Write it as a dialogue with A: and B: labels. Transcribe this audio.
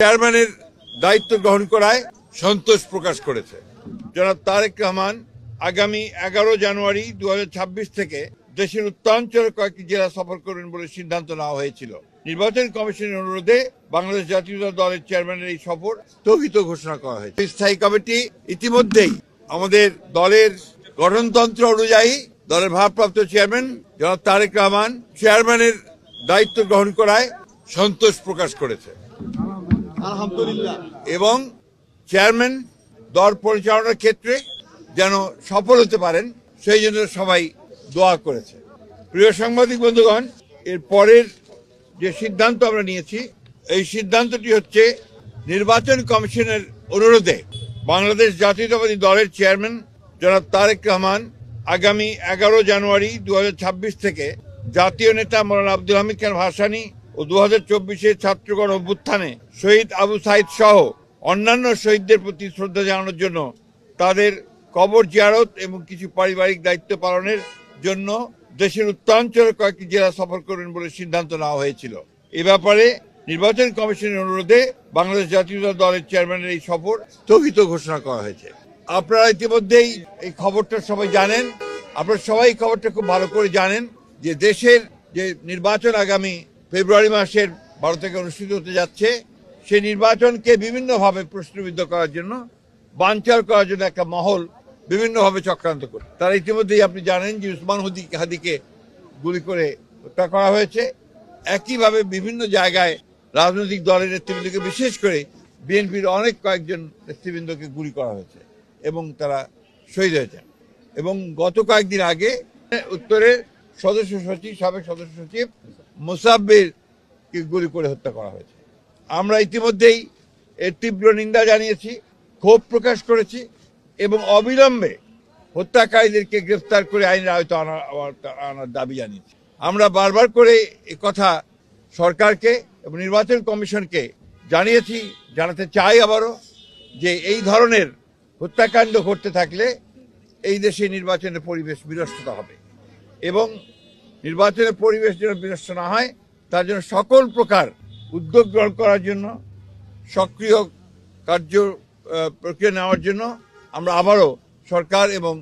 A: চেয়ারম্যানের দায়িত্ব গ্রহণ করায় সন্তোষ প্রকাশ করেছে। জনাব তারেক রহমান আগামী 11 জানুয়ারি 2026 থেকে দেশের উত্তরাঞ্চলের কয়েকটি জেলা সফর করবেন বলে সিদ্ধান্ত নেওয়া হয়েছিল। নির্বাচন কমিশনের অনুরোধে বাংলাদেশ জাতীয়তাবাদী দলের চেয়ারম্যানের এই সফর স্থগিত ঘোষণা করা হয়েছে। স্থায়ী কমিটি ইতিমধ্যেই আমাদের দলের গঠনতন্ত্র অনুযায়ী দলের ভারপ্রাপ্ত চেয়ারম্যান জনাব তারেক রহমান চেয়ারম্যানের দায়িত্ব গ্রহণ করায় সন্তোষ প্রকাশ করেছে
B: আলহামদুলিল্লাহ
A: এবং চেয়ারম্যান দল পরিচালনার ক্ষেত্রে যেন সফল হতে পারেন সেই জন্য সবাই দোয়া করেছে। প্রিয় সাংবাদিক বন্ধুগণ, এর পরের যে সিদ্ধান্ত আমরা নিয়েছি, এই সিদ্ধান্তটি হচ্ছে নির্বাচন কমিশনের অনুরোধে বাংলাদেশ জাতীয়তাবাদী দলের চেয়ারম্যান জনাব তারেক রহমান আগামী 11 জানুয়ারি 2026 থেকে জাতীয় নেতা মৌলানা আব্দুল হামিদ খান ভাসানী ও 2024-এর ছাত্রগণ অভ্যুত্থানে শহীদ আবু সাইদ সহ অন্যান্য শহীদদের প্রতি শ্রদ্ধা জানানোর জন্য তাদের কবর জিয়ারত এবং কিছু পারিবারিক দায়িত্ব পালনের জন্য দেশের উত্তরাঞ্চলের কয়েকটি জেলা সফর করবেন বলে সিদ্ধান্ত নেওয়া হয়েছিল। এ ব্যাপারে নির্বাচন কমিশনের অনুরোধে বাংলাদেশ জাতীয়তাবাদী দলের চেয়ারম্যানের এই সফর স্থগিত ঘোষণা করা হয়েছে। আপনারা ইতিমধ্যেই এই খবরটা সবাই জানেন, আপনারা সবাই খবরটা খুব ভালো করে জানেন যে দেশের যে নির্বাচন আগামী ফেব্রুয়ারি মাসের 12 থেকে অনুষ্ঠিত হতে যাচ্ছে, সেই নির্বাচনকে বিভিন্নভাবে প্রশ্নবিদ্ধ করার জন্য, বানচাল করার জন্য একটা মহল বিভিন্নভাবে চক্রান্ত করে। তারা ইতিমধ্যেই আপনি জানেন যে উসমান হাদিকে গুলি করে হত্যা করা হয়েছে। একইভাবে বিভিন্ন জায়গায় রাজনৈতিক দলের নেতৃবৃন্দকে, বিশেষ করে বিএনপির অনেক কয়েকজন নেতৃবৃন্দকে গুলি করা হয়েছে এবং তারা শহীদ হয়েছেন। এবং গত কয়েকদিন আগে উত্তরের সাবেক সদস্য সচিব মুসাব্বিরকে গুলি করে হত্যা করা হয়েছে। আমরা ইতিমধ্যেই এর তীব্র নিন্দা জানিয়েছি, ক্ষোভ প্রকাশ করেছি এবং অবিলম্বে হত্যাকারীদেরকে গ্রেফতার করে আইনের আওতায় আনার দাবি জানিয়েছি। আমরা বারবার করে এ কথা সরকারকে এবং নির্বাচন কমিশনকে জানিয়েছি, জানাতে চাই আবারও, যে এই ধরনের হত্যাকাণ্ড ঘটতে থাকলে এই দেশে নির্বাচনের পরিবেশ বিনষ্টতা হবে এবং নির্বাচনের পরিবেশ যেন বিনষ্ট না হয় তার জন্য সকল প্রকার উদ্যোগ গ্রহণ করার জন্য, সক্রিয় প্রক্রিয়া নেওয়ার জন্য আমরা আবারও সরকার এবং